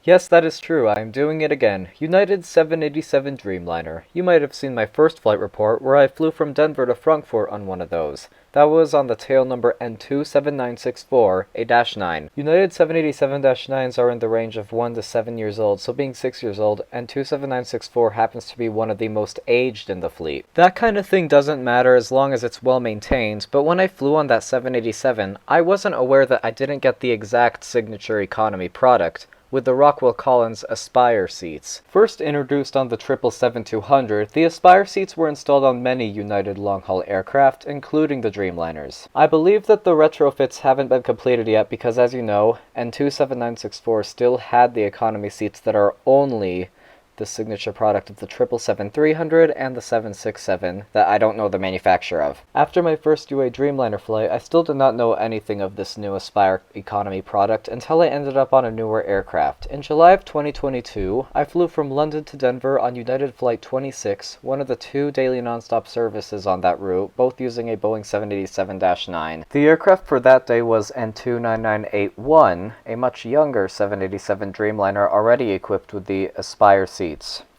Yes, that is true. I am doing it again. United 787 Dreamliner. You might have seen my first flight report where I flew from Denver to Frankfurt on one of those. That was on the tail number N29964, a -9. United 787-9s are in the range of 1 to 7 years old, so being 6 years old, N27964 happens to be one of the most aged in the fleet. That kind of thing doesn't matter as long as it's well maintained, but when I flew on that 787, I wasn't aware that I didn't get the exact signature economy product with the Rockwell Collins Aspire seats. First introduced on the 777-200, the Aspire seats were installed on many United long-haul aircraft, including the Dreamliners. I believe that the retrofits haven't been completed yet because, as you know, N27964 still had the economy seats that are only the signature product of the 777-300 and the 767 that I don't know the manufacturer of. After my first UA Dreamliner flight, I still did not know anything of this new Aspire economy product until I ended up on a newer aircraft. In July of 2022, I flew from London to Denver on United Flight 26, one of the 2 daily nonstop services on that route, both using a Boeing 787-9. The aircraft for that day was N29981, a much younger 787 Dreamliner already equipped with the Aspire seats.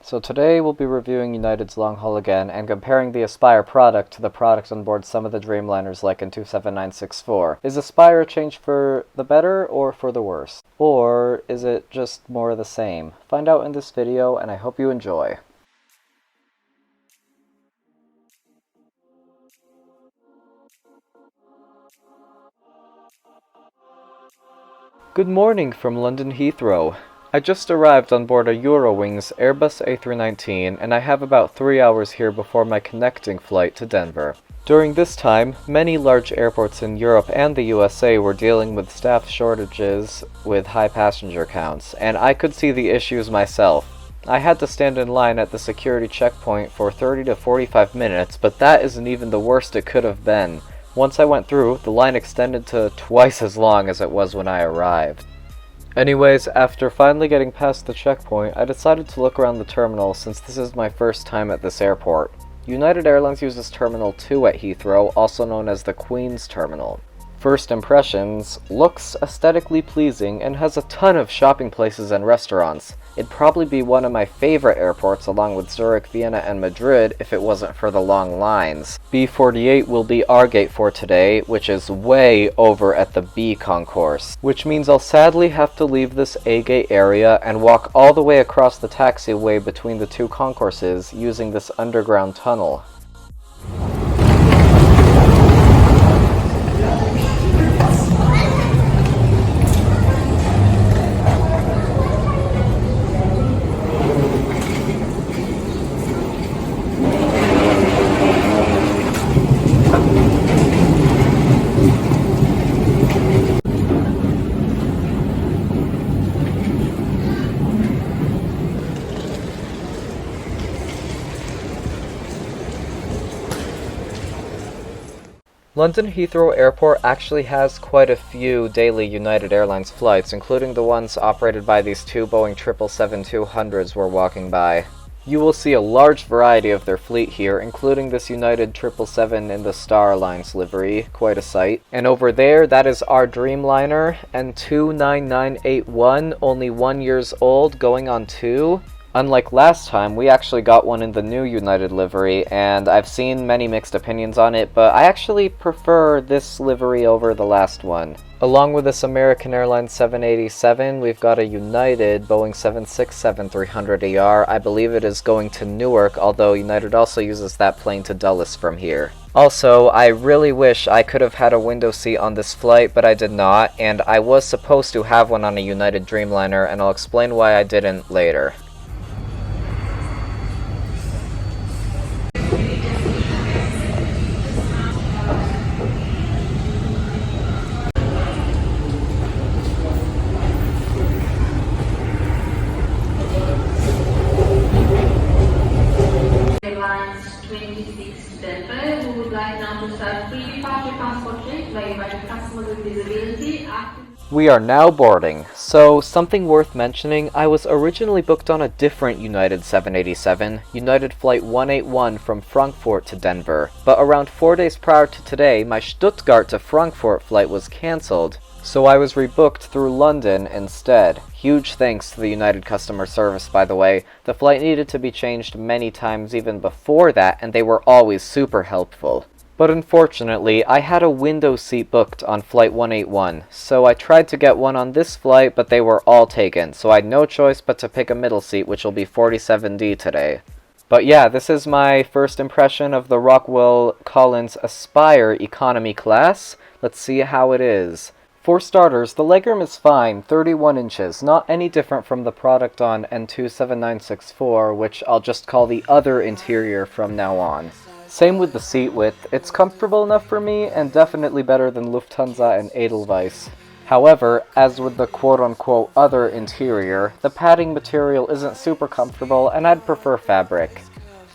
So today we'll be reviewing United's long haul again and comparing the Aspire product to the product on board some of the Dreamliners like in 27964. Is Aspire a change for the better or for the worse? Or is it just more of the same? Find out in this video and I hope you enjoy. Good morning from London Heathrow. I just arrived on board a Eurowings Airbus A319 and I have about 3 hours here before my connecting flight to Denver. During this time, many large airports in Europe and the USA were dealing with staff shortages with high passenger counts, and I could see the issues myself. I had to stand in line at the security checkpoint for 30 to 45 minutes, but that isn't even the worst it could have been. Once I went through, the line extended to twice as long as it was when I arrived. Anyways, after finally getting past the checkpoint, I decided to look around the terminal since this is my first time at this airport. United Airlines uses Terminal 2 at Heathrow, also known as the Queen's Terminal. First impressions, looks aesthetically pleasing and has a ton of shopping places and restaurants. It'd probably be one of my favorite airports along with Zurich, Vienna, and Madrid if it wasn't for the long lines. B48 will be our gate for today, which is way over at the B concourse, which means I'll sadly have to leave this A gate area and walk all the way across the taxiway between the 2 concourses using this underground tunnel. London Heathrow Airport actually has quite a few daily United Airlines flights, including the ones operated by these 2 Boeing 777-200s we're walking by. You will see a large variety of their fleet here, including this United 777 in the Star Alliance livery, quite a sight. And over there, that is our Dreamliner, N29981, only 1 year old, going on 2. Unlike last time, we actually got one in the new United livery, and I've seen many mixed opinions on it, but I actually prefer this livery over the last one. Along with this American Airlines 787, we've got a United Boeing 767-300ER. I believe it is going to Newark, although United also uses that plane to Dulles from here. Also, I really wish I could have had a window seat on this flight, but I did not, and I was supposed to have one on a United Dreamliner, and I'll explain why I didn't later. UA26 Denver. We would like now to start pre-departure passport check by inviting customers with disability. We are now boarding. So, something worth mentioning, I was originally booked on a different United 787, United Flight 181 from Frankfurt to Denver, but around 4 days prior to today, my Stuttgart to Frankfurt flight was cancelled. So I was rebooked through London instead. Huge thanks to the United customer service, by the way. The flight needed to be changed many times even before that, and they were always super helpful. But unfortunately, I had a window seat booked on flight 181, so I tried to get one on this flight, but they were all taken, so I had no choice but to pick a middle seat, which will be 47D today. But yeah, this is my first impression of the Rockwell Collins Aspire economy class. Let's see how it is. For starters, the legroom is fine, 31 inches, not any different from the product on N29964, which I'll just call the other interior from now on. Same with the seat width, it's comfortable enough for me, and definitely better than Lufthansa and Edelweiss. However, as with the quote-unquote other interior, the padding material isn't super comfortable, and I'd prefer fabric.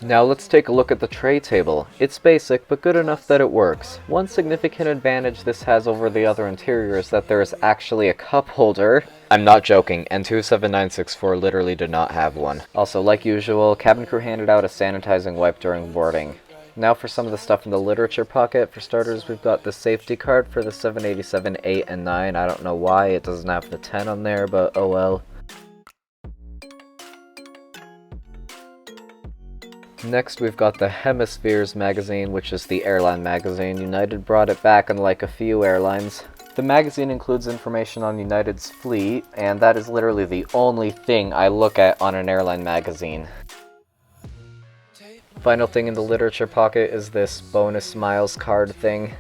Now let's take a look at the tray table. It's basic, but good enough that it works. One significant advantage this has over the other interior is that there is actually a cup holder. I'm not joking, N27964 literally did not have one. Also, like usual, cabin crew handed out a sanitizing wipe during boarding. Now for some of the stuff in the literature pocket. For starters, we've got the safety card for the 787 8 and 9. I don't know why it doesn't have the 10 on there, but oh well. Next, we've got the Hemispheres magazine, which is the airline magazine. United brought it back, unlike a few airlines. The magazine includes information on United's fleet, and that is literally the only thing I look at on an airline magazine. Final thing in the literature pocket is this bonus miles card thing.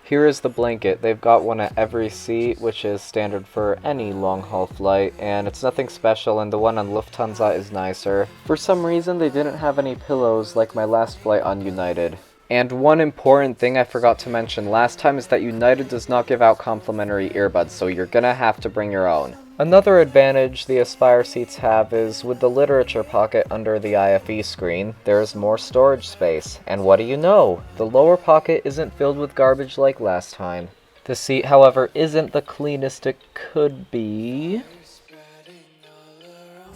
Here is the blanket. They've got one at every seat, which is standard for any long-haul flight, and it's nothing special, and the one on Lufthansa is nicer. For some reason, they didn't have any pillows like my last flight on United. And one important thing I forgot to mention last time is that United does not give out complimentary earbuds, so you're gonna have to bring your own. Another advantage the Aspire seats have is with the literature pocket under the IFE screen, there is more storage space. And what do you know? The lower pocket isn't filled with garbage like last time. The seat, however, isn't the cleanest it could be.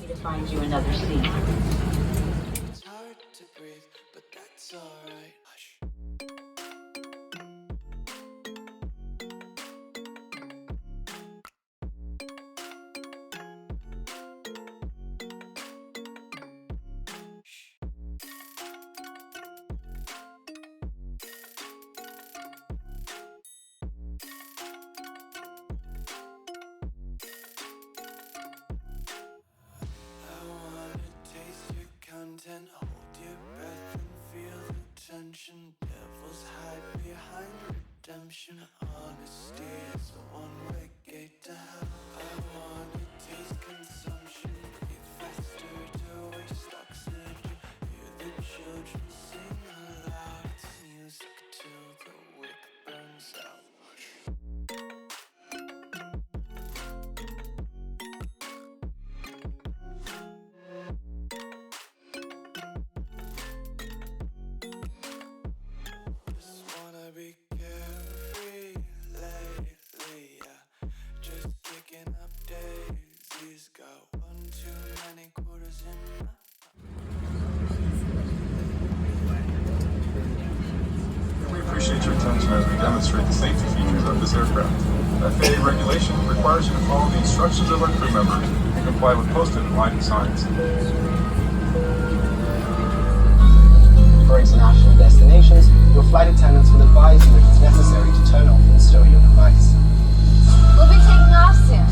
To find you another seat. Hold your breath and feel the tension. Devils hide behind redemption. Honesty is a one-way gate to hell. I wanna taste consumption. Breathe faster to waste oxygen. Hear the children sing aloud. It's music till the wick burns out. We appreciate your attention as we demonstrate the safety features of this aircraft. FAA regulation requires you to follow the instructions of our crew members and comply with posted and lighting signs. For international destinations, your flight attendants will advise you if it's necessary to turn off and stow your device. We'll be taking off soon.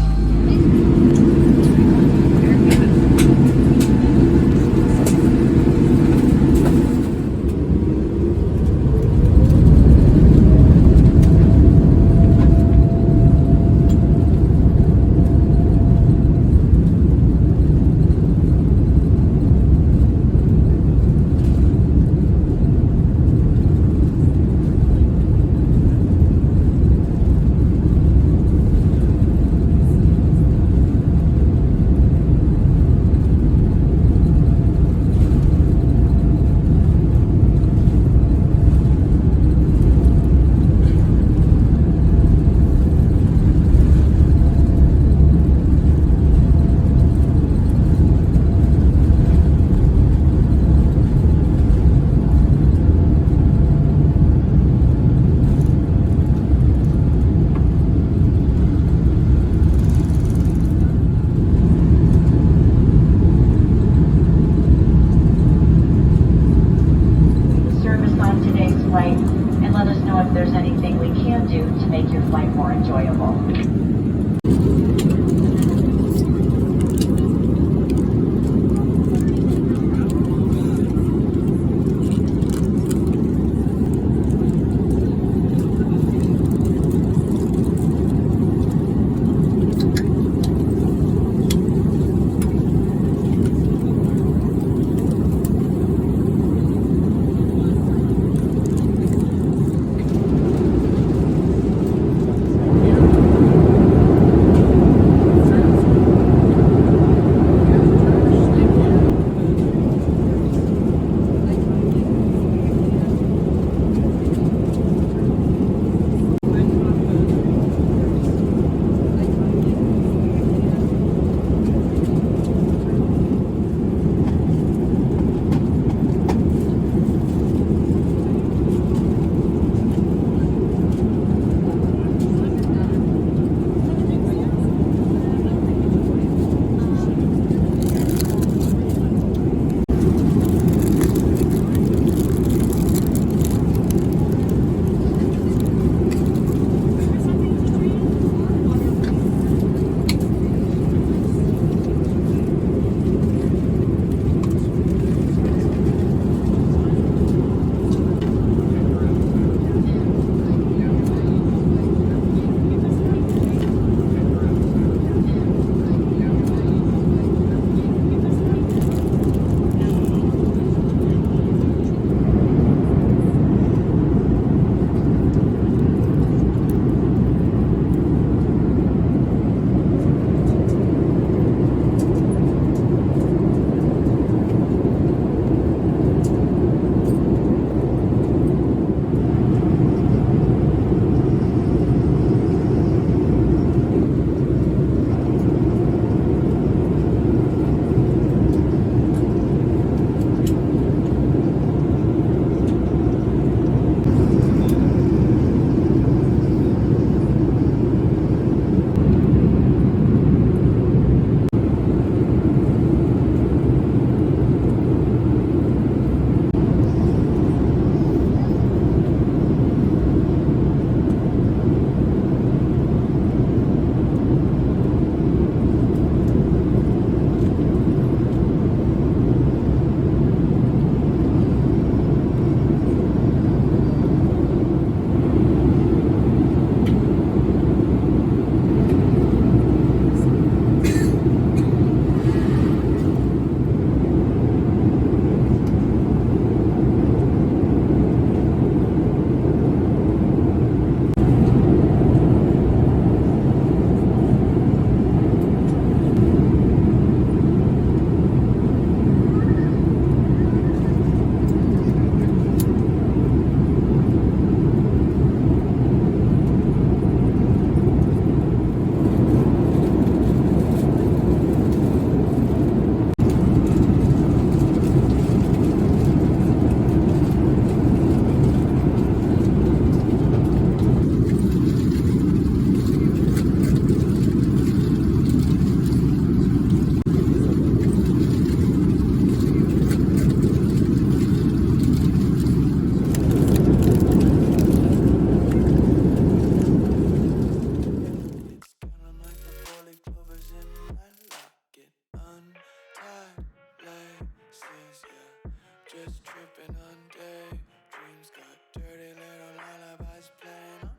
tight laces, yeah. Just tripping on day. Dreams got dirty little lullabies playing on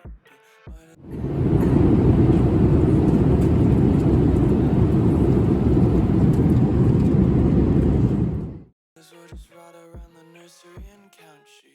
repeat. We'll just ride around the nursery and count sheep.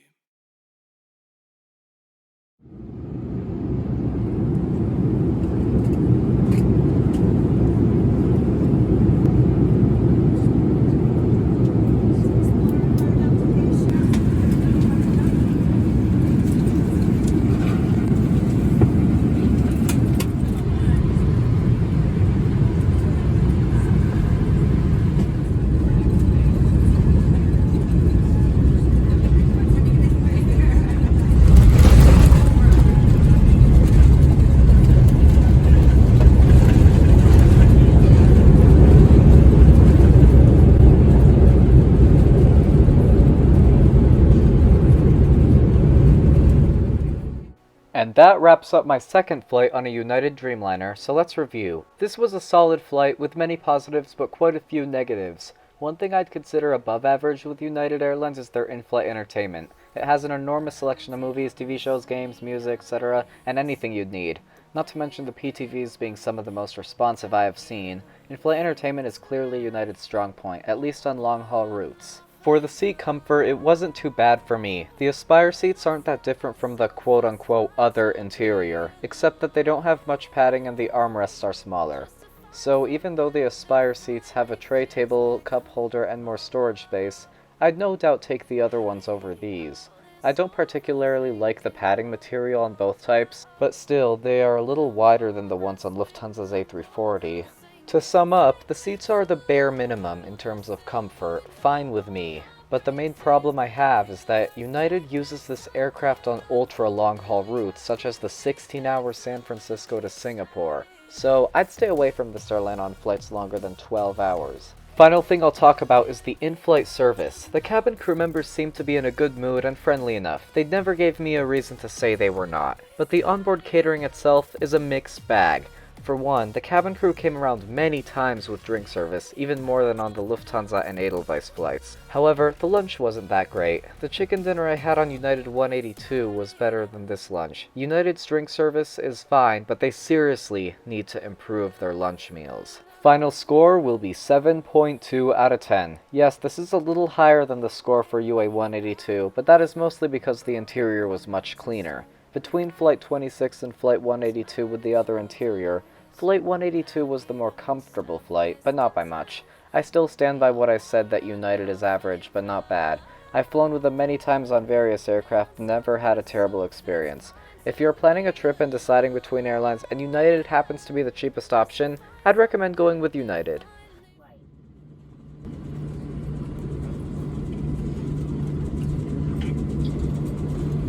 And that wraps up my second flight on a United Dreamliner, so let's review. This was a solid flight with many positives but quite a few negatives. One thing I'd consider above average with United Airlines is their in-flight entertainment. It has an enormous selection of movies, TV shows, games, music, etc., and anything you'd need. Not to mention the PTVs being some of the most responsive I have seen. In-flight entertainment is clearly United's strong point, at least on long-haul routes. For the seat comfort, it wasn't too bad for me. The Aspire seats aren't that different from the quote-unquote other interior, except that they don't have much padding and the armrests are smaller. So even though the Aspire seats have a tray table, cup holder, and more storage space, I'd no doubt take the other ones over these. I don't particularly like the padding material on both types, but still, they are a little wider than the ones on Lufthansa's A340. To sum up, the seats are the bare minimum in terms of comfort, fine with me. But the main problem I have is that United uses this aircraft on ultra long-haul routes, such as the 16-hour San Francisco to Singapore. So I'd stay away from this airline on flights longer than 12 hours. Final thing I'll talk about is the in-flight service. The cabin crew members seem to be in a good mood and friendly enough. They never gave me a reason to say they were not. But the onboard catering itself is a mixed bag. For one, the cabin crew came around many times with drink service, even more than on the Lufthansa and Edelweiss flights. However, the lunch wasn't that great. The chicken dinner I had on United 182 was better than this lunch. United's drink service is fine, but they seriously need to improve their lunch meals. Final score will be 7.2 out of 10. Yes, this is a little higher than the score for UA182, but that is mostly because the interior was much cleaner. Between Flight 26 and Flight 182 with the other interior, Flight 182 was the more comfortable flight, but not by much. I still stand by what I said that United is average, but not bad. I've flown with them many times on various aircraft and never had a terrible experience. If you're planning a trip and deciding between airlines and United happens to be the cheapest option, I'd recommend going with United.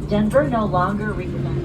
Denver no longer represents